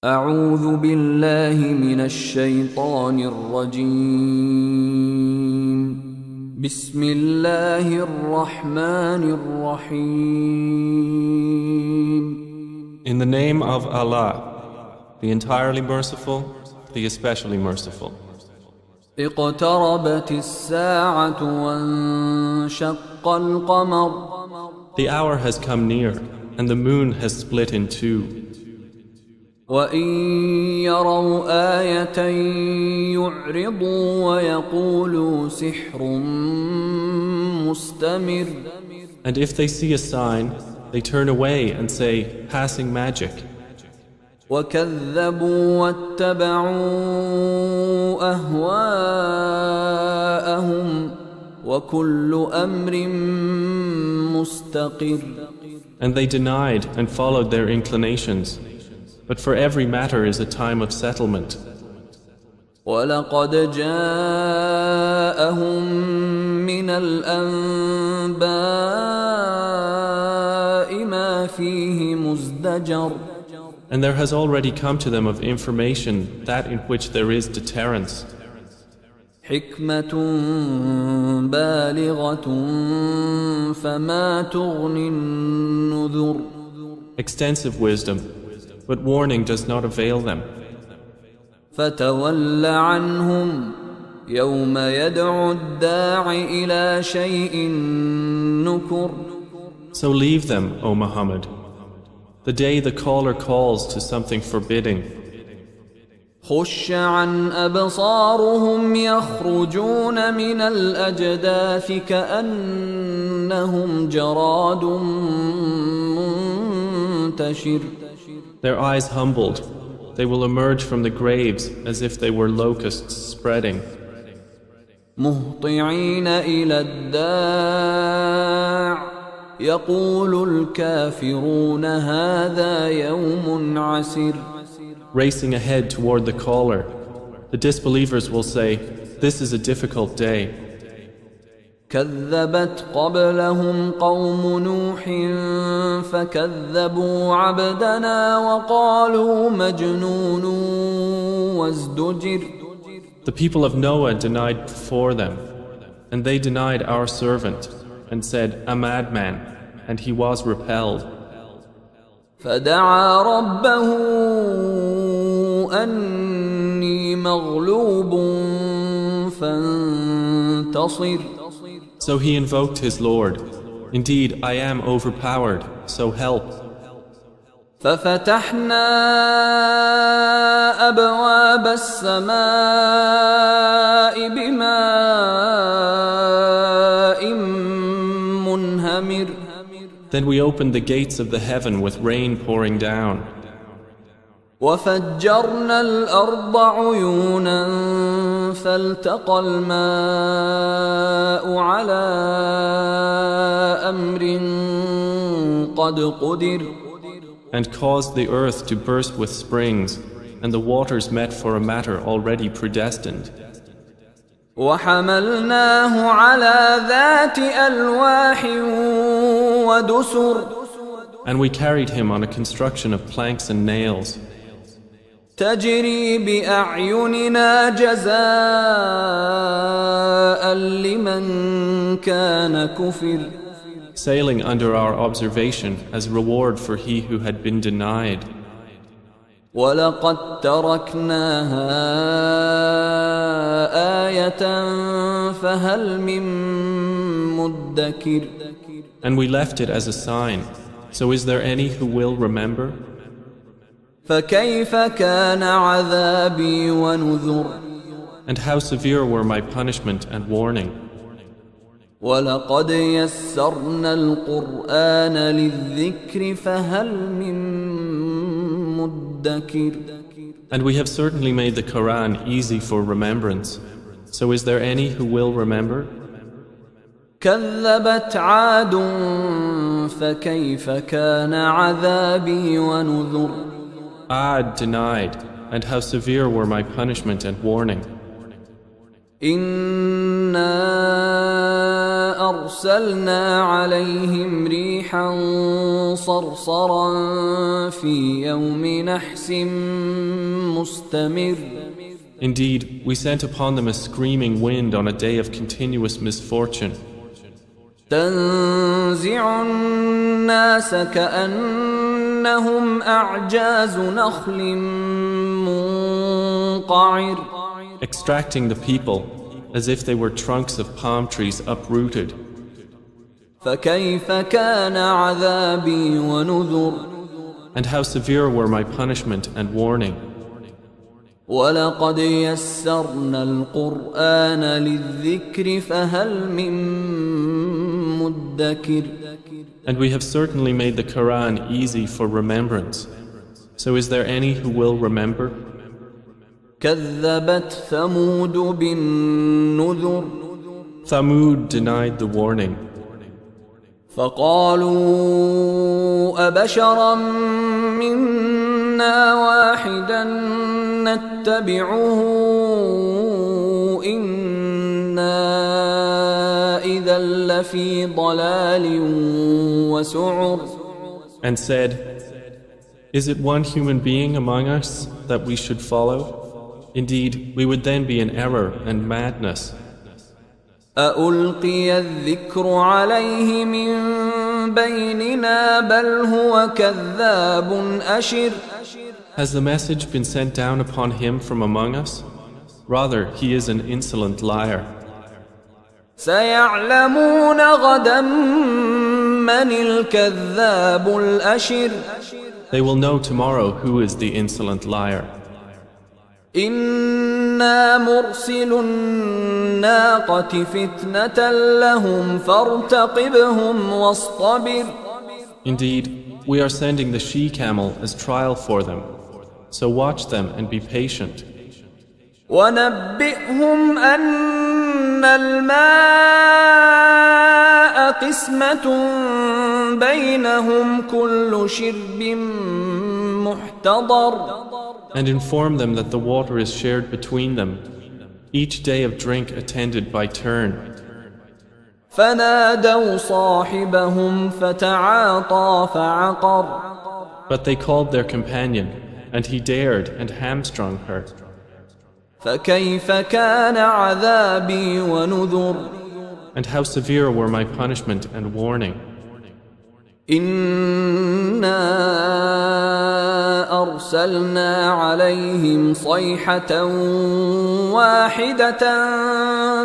أعوذ بالله من الشيطان الرجيم بسم الله الرحمن الرحيم In the name of Allah, the entirely merciful, the especially merciful. اقتربت الساعة وانشق القمر The hour has come near, and the moon has split in two. وإن يروا آية يعرضوا ويقولوا سحر مستمر And if they see a sign, they turn away and say, passing magic. وكذبوا واتبعوا أهواءهم وكل أمر مستقر And they denied and followed their inclinations. But for every matter is a time of settlement. ولقد جاءهم من الأنباء ما فيه مزدجر And there has already come to them of information that in which there is deterrence. حكمة بالغة فما تغني النذر Extensive wisdom, but warning does not avail them. فتول عنهم يوم يدعو الداع إلى شيء نكر So leave them, O Muhammad, the day the caller calls to something forbidding. خش عن أبصارهم يخرجون من الأجداث كأنهم جراد منتشر Their eyes humbled, they will emerge from the graves as if they were locusts spreading. مهطعين إلى الداع يقول الكافرون هذا يوم عسر Racing ahead toward the caller, the disbelievers will say, this is a difficult day. كذبت قبلهم قوم نوح فكذبوا عبدنا وقالوا مجنون وازدجر The people of Noah denied before them, and they denied our servant, and said, a madman, and he was repelled. فدعا ربه أني مغلوب فانتصر So he invoked his Lord, indeed I am overpowered, so help. ففتحنا أبواب السماء بماء منهمر Then we opened the gates of the heaven with rain pouring down. وفجرنا الأرض عيونا فالتقى الماء على أمر قد قدر And caused the earth to burst with springs, and the waters met for a matter already predestined. وحملناه على ذات ألواح ودسر And we carried him on a construction of planks and nails, تجري بأعيننا جزاء لمن كان كفر sailing under our observation as reward for he who had been denied. ولقد تركناها آية فهل من مدكر And we left it as a sign, so is there any who will remember? فكيف كان عذابي ونذر And how severe were my punishment and warning. ولقد يسرنا القرآن للذكر فهل من مدكر And we have certainly made the Quran easy for remembrance, so is there any who will remember? كذبت عاد فكيف كان عذابي ونذر Ad denied, and how severe were my punishment and warning. إنا أرسلنا عليهم ريحا صرصرا في يوم نحس مستمر. Indeed, we sent upon them a screaming wind on a day of continuous misfortune. تنزع الناس كأنهم أعجاز نخل منقعر. Extracting the people as if they were trunks of palm trees uprooted. فكيف كان عذابي ونذر. And how severe were my punishment and warning. ولقد يسرنا القرآن للذكر فهل من مدكر. And we have certainly made the Quran easy for remembrance. So is there any who will remember? كذبت ثمود بالنذر. Thamud denied the warning. فقالوا أبشرا منا واحدا نتبعه إنا إذا لفي ضلال وسعر. And said, is it one human being among us that we should follow? Indeed, we would then be in error and madness. أألقي الذكر عليه من بيننا بل هو كذاب أشر. Has the message been sent down upon him from among us? Rather, he is an insolent liar. سيعلمون غدا من الكذاب الأشر. They will know tomorrow who is the insolent liar. إنا مرسل الناقة فتنة لهم فارتقبهم واصطبر. Indeed, we are sending the she-camel as trial for them. So watch them and be patient. ونبئهم أن الماء قسمة بينهم كل شرب محتضر. And inform them that the water is shared between them, each day of drink attended by turn. فنادوا صاحبهم فتعاطى فعقر. But they called their companion, and he dared and hamstrung her. فكيف كان عذابي ونذر. And how severe were my punishment and warning. إنا أرسلنا عليهم صيحة واحدة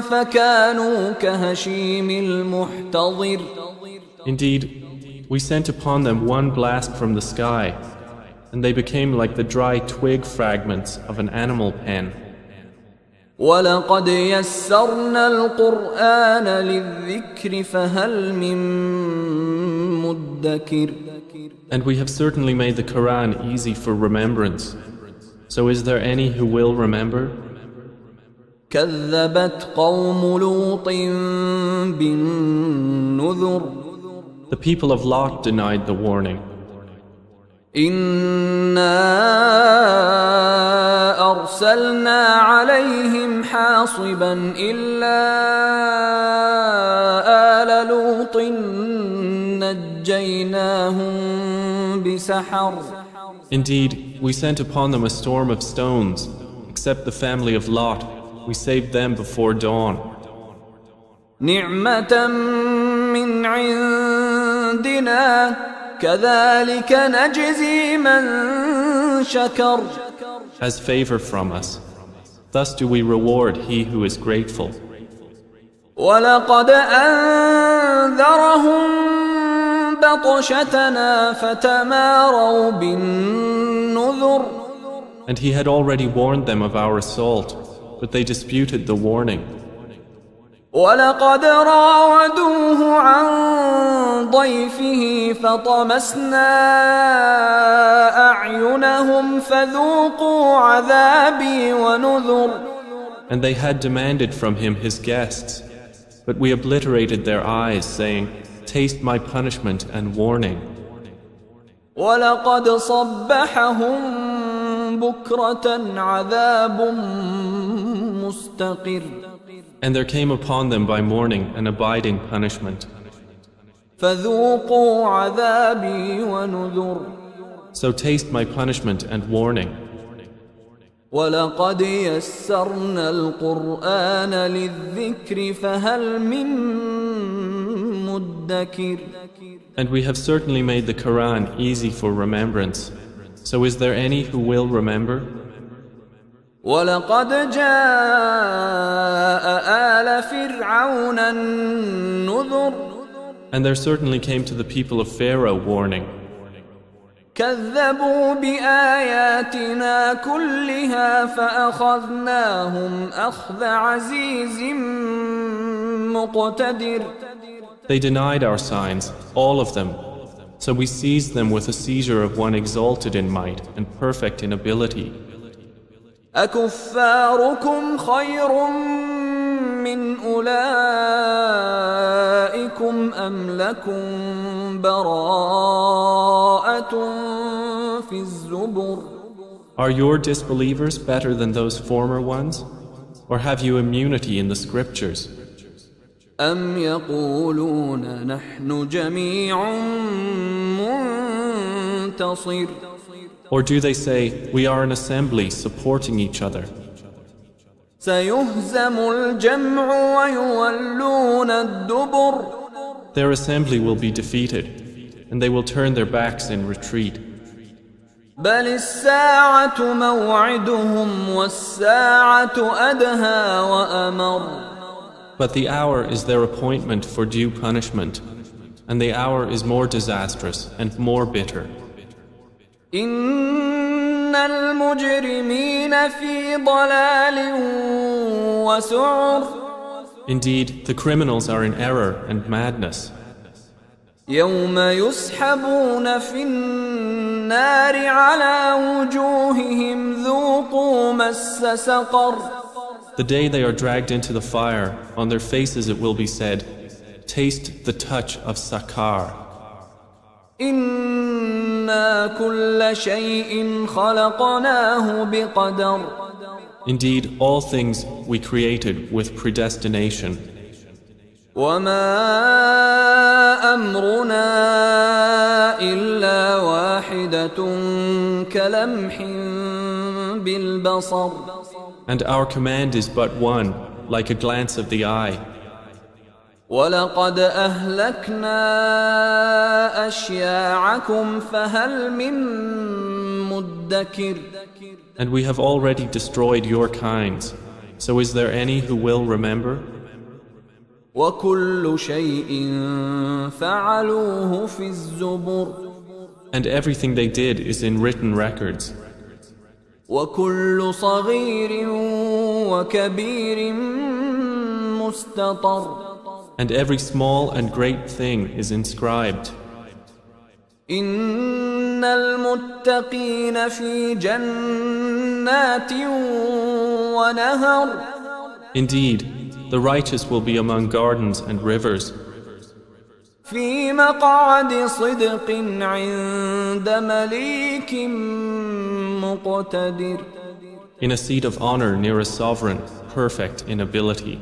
فكانوا كهشيم المحتضر. Indeed, we sent upon them one blast from the sky, and they became like the dry twig fragments of an animal pen. ولقد يسرنا القرآن للذكر فهل من مدكر. And we have certainly made the Quran easy for remembrance. So is there any who will remember? كذبت قوم لوط بالنذر. The people of Lot denied the warning. إنا أرسلنا عليهم حاصبا إلا آل لوط نجيناهم بسحر. Indeed, we sent upon them a storm of stones, except the family of Lot. We saved them before dawn. نعمة من عندنا كذلك نجزي من شكر. As favor from us. Thus do we reward he who is grateful. ولقد أنذرهم بطشتنا فتماروا بالنذر. And he had already warned them of our assault, but they disputed the warning. ولقد راودوه عن ضيفه فطمسنا أعينهم فذوقوا عذابي ونذر. And they had demanded from him his guests, but we obliterated their eyes, saying, taste my punishment and warning. ولقد صبحهم بكرة عذاب مستقر. And there came upon them by morning an abiding punishment. فذوقوا عذابي ونذر. So taste my punishment and warning. ولقد يسرنا القرآن للذكر فهل من مدكر. And we have certainly made the Quran easy for remembrance. So is there any who will remember? ولقد جاء آل فرعون النذر. And there certainly came to the people of Pharaoh warning. كذبوا بآياتنا كلها فأخذناهم أخذ عزيز مقتدر. They denied our signs, all of them. So we seized them with a seizure of one exalted in might and perfect in ability. أكفاركم خير من أولئكم أم لكم براءة في الزبر. Are your disbelievers better than those former ones? Or have you immunity in the scriptures? أم يقولون نحن جميع منتصر. Or do they say, we are an assembly supporting each other? سيهزم الجمع ويولون الدبر. Their assembly will be defeated, and they will turn their backs in retreat. بل الساعة موعدهم والساعة أدهى وأمر. But the hour is their appointment for due punishment, and the hour is more disastrous and more bitter. إن المجرمين في ضلال وسعر. Indeed, the criminals are in error and madness. يوم يسحبون في النار على وجوههم ذوقوا مس سقر. The day they are dragged into the fire, on their faces it will be said, taste the touch of Sakar. إنا كل شيء خلقناه بقدر. Indeed, all things we created with predestination. وما أمرنا إلا واحدة كلمح بالبصر. And our command is but one, like a glance of the eye. ولقد أهلكنا أشياعكم فهل من مدكر. And we have already destroyed your kinds. So is there any who will remember? وكل شيء فعلوه في الزبر. And everything they did is in written records. وكل صغير وكبير مستطر. And every small and great thing is inscribed. إن المتقين في جنات ونهر. Indeed, the righteous will be among gardens and rivers. في مقعد صدق عند مليك مقتدر. In a seat of honor near a sovereign, perfect in ability.